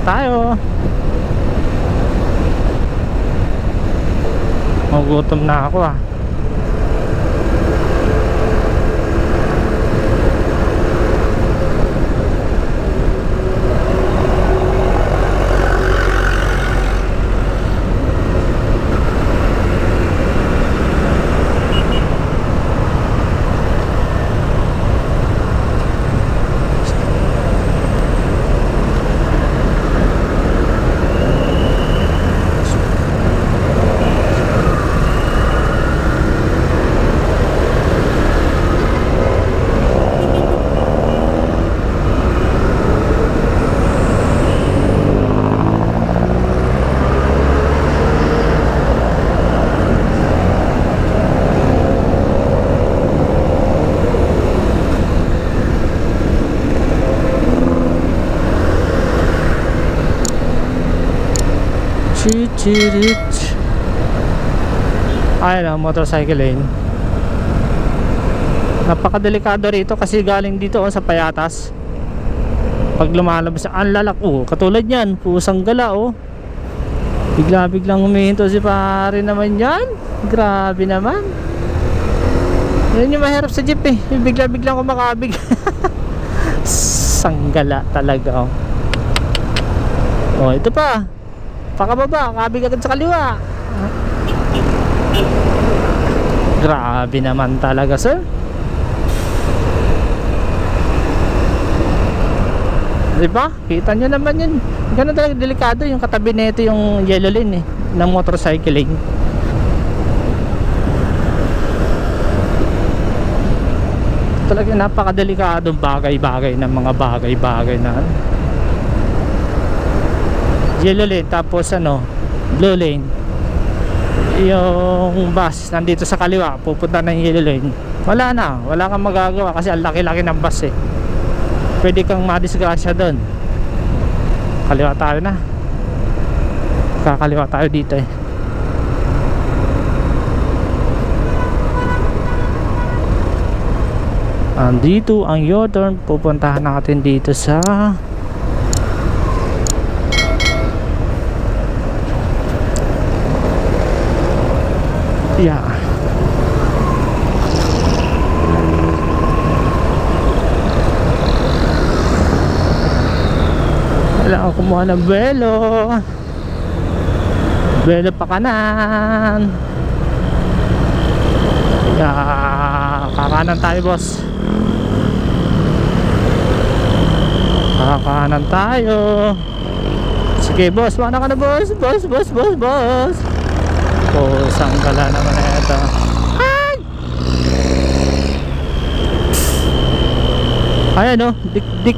tayo. Magutom na ako ah. Chichirich. Ayun ang motorcycle lane. Napakadelikado rito kasi galing dito sa Payatas. Pag lumalabas ang lalak, katulad yan, pusang gala bigla-biglang humihinto si pare naman yan. Grabe naman. Yan yung mahirap sa jeep bigla-biglang kumakabig. Sanggala talaga ito pa. Pakababa, kabig agad sa kaliwa. Grabe naman talaga, sir. Diba? Kita nyo naman yun. Ganun talaga delikado yung katabi nito yung yellow lane ng motorcycling. Talaga napakadelikadong bagay-bagay ng mga bagay-bagay na yellow lane, tapos blue lane. Yung bus nandito sa kaliwa pupunta ng yellow lane, wala kang magagawa kasi ang laki-laki ng bus pwede kang madisgrasya doon. Kaliwa tayo na, kakaliwa tayo dito andito ang U-turn. Pupuntahan natin dito sa wala akong kumuha ng buwelo pa kanan. Kakanan tayo, boss. Kakanan tayo. Sige, boss, mana ka na, boss. Sanggala naman na ito. Ay! Ayan dik